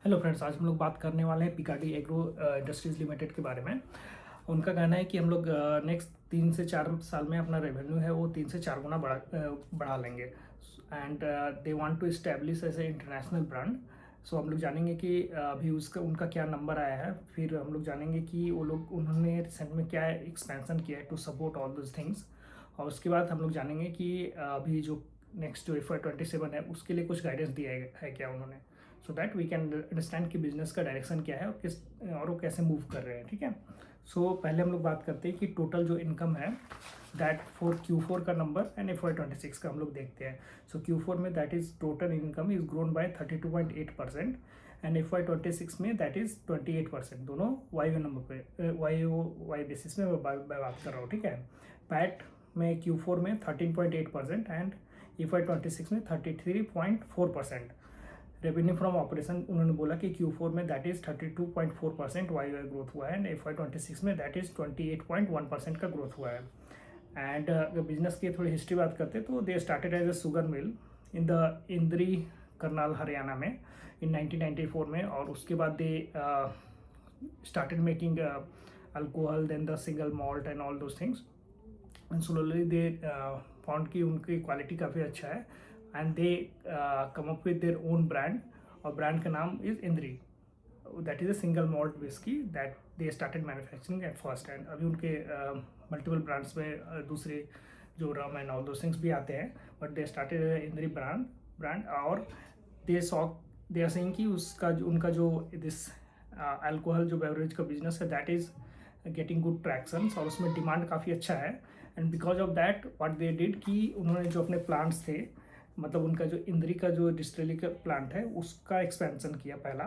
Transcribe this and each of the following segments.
Hello friends, आज हम लोग बात करने वाले हैं पिकाडी एग्रो इंडस्ट्रीज़ लिमिटेड के बारे में। उनका कहना है कि हम लोग नेक्स्ट 3 से 4 साल में अपना रेवेन्यू है वो 3 से 4 गुना बढ़ा लेंगे। And they want to establish as a international brand. So हम लोग जानेंगे कि अभी उसका उनका क्या नंबर आया है। फिर हम लोग जानेंगे कि उन्होंने रिसेंट में क्या एक्सपेंशन किया है to support all those things. और उसके बाद हम लोग जानेंगे कि अभी जो नेक्स्ट जो FY 27 है उसके लिए कुछ गाइडेंस दिया है क्या उन्होंने, so that we can understand कि बिजनेस का डायरेक्शन क्या है और वो कैसे मूव कर रहे हैं। ठीक है। सो पहले हम लोग बात करते हैं कि टोटल जो इनकम है दैट फॉर Q4 का नंबर एंड FY 26 का हम लोग देखते हैं। सो Q4 में that is total income is grown bye 32.8% and FY 26 में दैट इज 28%। दोनों वाई नंबर पे वाई बेसिस में मैं बात कर रहा हूँ। ठीक है। पैट में Q4 में 13.8% एंड FY 26 में 33.4%। रेवेन्यू फ्रॉम ऑपरेशन उन्होंने बोला कि Q4 में दैट इज 32.4% वाई ग्रोथ हुआ है एंड FY 26 में दैट इज 28.1% का ग्रोथ हुआ है। एंड बिजनेस की थोड़ी हिस्ट्री बात करते तो they started as a sugar mill in the Indri Karnal Haryana में इन 1994 में, और उसके बाद दे started making alcohol, then the single malt and all those things. And slowly they found कि उनकी क्वालिटी काफ़ी अच्छा है and they come up with their own brand, और ब्रांड का नाम इज इंद्री। That is a single malt whisky that they started manufacturing at first. And अभी उनके मल्टीपल ब्रांड्स में दूसरे जो रम एंड ऑल दो थिंग्स भी आते हैं, बट दे स्टार्टेड इंद्री ब्रांड। और दे आर सेइंग कि उनका जो दिस अल्कोहल जो बेवरेज का बिजनेस है that is getting good tractions और उसमें डिमांड काफ़ी अच्छा है। And because of that what they did कि उन्होंने जो अपने प्लांट्स थे, मतलब उनका जो इंद्री का जो डिस्टिलरी का प्लांट है उसका एक्सपेंशन किया पहला,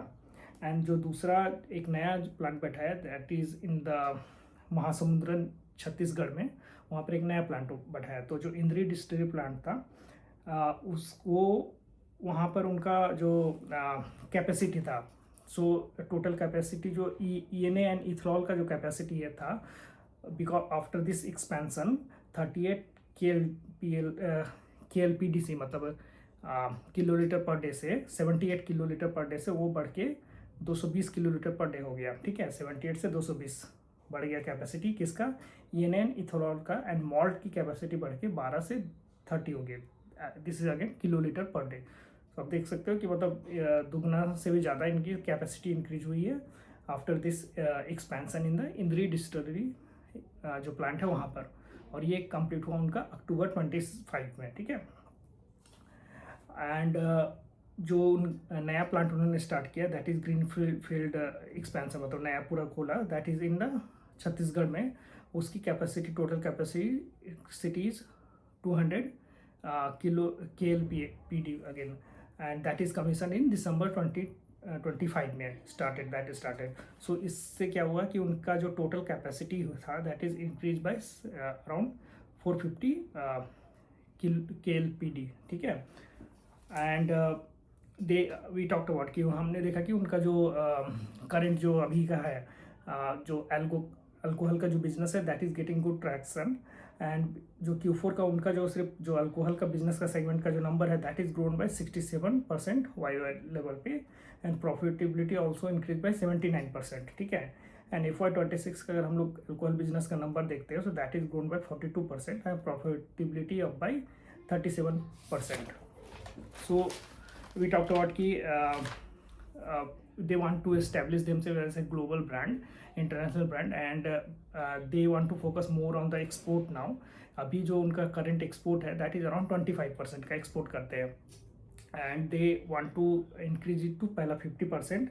एंड जो दूसरा एक नया प्लांट बैठाया दैट इज़ इन द महासमुंद्रन छत्तीसगढ़ में, वहाँ पर एक नया प्लांट बैठाया। तो जो इंद्री डिस्टिलरी प्लांट था उसको वहाँ पर उनका जो कैपेसिटी था, सो टोटल कैपेसिटी जो ENA एंड इथेनॉल का जो कैपेसिटी है था, because after this expansion 38 KLPDC मतलब किलोलीटर पर डे से 78 किलोलीटर पर डे से वो बढ़ के 220 किलोलीटर पर डे हो गया। ठीक है, 78 से 220 बढ़ गया कैपेसिटी किसका, ENA एंड इथेनॉल का। एंड मॉल्ट की कैपेसिटी बढ़ के 12 से 30 हो गई। This is again kilolitre per day. तो आप देख सकते हो कि मतलब दुगना से भी ज़्यादा इनकी कैपेसिटी इंक्रीज हुई है after this expansion in the इंद्री डिस्टिलरी जो प्लांट है वहाँ पर, और ये कंप्लीट हुआ उनका October 25 में। ठीक है। एंड जो नया प्लांट उन्होंने स्टार्ट किया that is green field expansion, मतलब नया पूरा खोला that is in the Chhattisgarh में। उसकी capacity total capacity is 200 KLPD again, and that is commission in December 2025 में स्टार्टेड। सो इससे क्या हुआ कि उनका जो टोटल कैपेसिटी था that is increase by around 450 KLPD। ठीक है। एंड वी टॉक्ट अबाउट कि हमने देखा कि उनका जो करंट जो अभी का है जो अल्कोहल का जो बिजनेस है that is getting good traction. And जो Q4 का उनका जो सिर्फ जो अल्कोहल का बिजनेस का सेगमेंट का जो नंबर है that is grown by 67% Y level पे, and profitability also increase by 79%। ठीक है। एंड FY 26 का अगर हम लोग अल्कोहल बिजनेस का नंबर देखते हैं, so that is grown by 42% and profitability up by 37%। So we talked about कि they want to establish themselves as a global brand, international brand, and they want to focus more on the export now. अभी जो उनका current export है that is around 25% का export करते हैं, and they want to increase it to पहला 50%.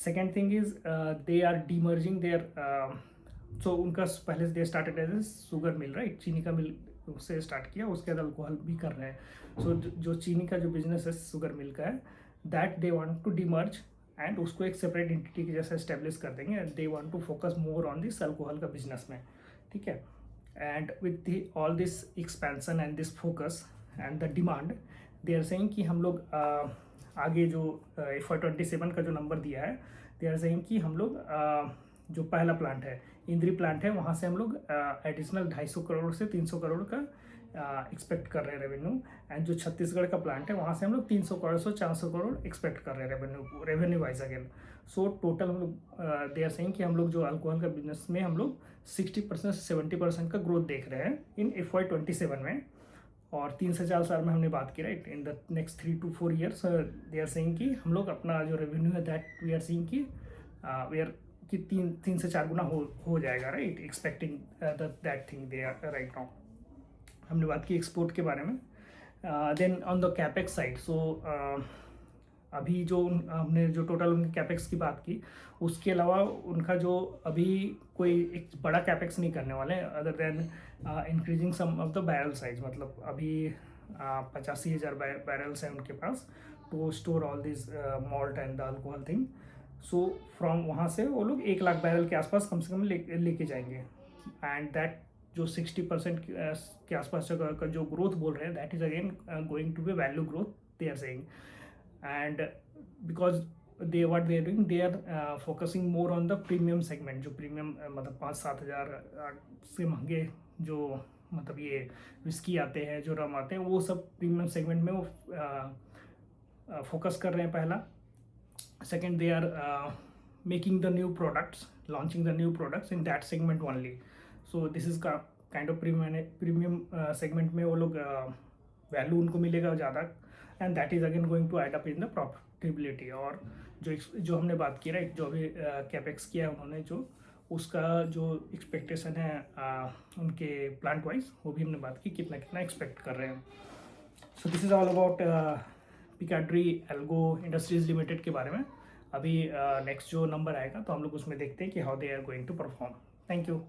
Second thing is they are demerging their so उनका पहले they started as a sugar mill, right, चीनी का मिल उससे स्टार्ट किया, उसके बाद अल्कोहल भी कर रहे हैं। सो जो चीनी का जो बिजनेस है शुगर मिल का है that they want to demerge and उसको एक सेपरेट एंटिटी के जैसा स्टेब्लिश कर देंगे, and they want to focus more on this alcohol का बिजनेस में। ठीक है। And with all this expansion and this focus and the demand they are saying कि हम लोग आगे जो FY 27 का जो नंबर दिया है दे आर सेइंग कि हम लोग जो पहला प्लांट है इंद्री प्लांट है वहाँ से हम लोग एडिशनल 250 करोड़ से 300 करोड़ का एक्सपेक्ट कर रहे हैं रेवेन्यू। एंड जो छत्तीसगढ़ का प्लांट है वहाँ से हम लोग 300 करोड़ से 400 करोड़ एक्सपेक्ट कर रहे हैं revenue wise again. So total हम लोग दे आर सेइंग कि हम लोग जो अल्कोहल का बिजनेस में हम लोग 60% से 70% का ग्रोथ देख रहे हैं इन FY27 में। और 3 से 4 साल में हमने बात की right, in the next 3 to 4 years they are saying कि हम लोग अपना जो रेवेन्यू है दैट वी आर सीइंग कि वी आर कि 3 से 4 गुना हो जाएगा right, expecting that thing they are right now. हमने बात की एक्सपोर्ट के बारे में। Then on the capex side, so अभी जो हमने जो टोटल उनके कैपेक्स की बात की, उसके अलावा उनका जो अभी कोई एक बड़ा कैपेक्स नहीं करने वाले other than increasing some of the barrel size. मतलब अभी 85,000 बैरल्स हैं उनके पास to store all this malt and the alcohol thing. So from वहाँ से वो लोग 1 लाख बैरल के आसपास कम से कम लेके जाएंगे। एंड दैट जो 60% के आसपास का जो ग्रोथ बोल रहे हैं that is again going to be value growth they are saying. And because they what they are doing, they are focusing more on the premium segment। जो प्रीमियम मतलब 5-7 हज़ार से महंगे जो मतलब ये विस्की आते हैं, जो रम आते हैं, वो सब प्रीमियम सेगमेंट में वो फोकस कर रहे हैं पहला। Second, they are making the new products, launching the new products in that segment only. So this is का काइंड ऑफ प्रीमियम सेगमेंट में वो लोग वैल्यू उनको मिलेगा ज़्यादा। And that is again going to add up in the profitability. और जो हमने बात की राइट, जो अभी कैपेक्स किया है उन्होंने, जो उसका जो एक्सपेक्टेशन है उनके प्लांट वाइज, वो भी हमने बात की कितना कितना एक्सपेक्ट कर रहे हैं। So this is all about Piccadily एल्गो इंडस्ट्रीज लिमिटेड के बारे में। अभी नेक्स्ट जो नंबर आएगा तो हम लोग उसमें देखते हैं कि how they are going to perform. Thank you.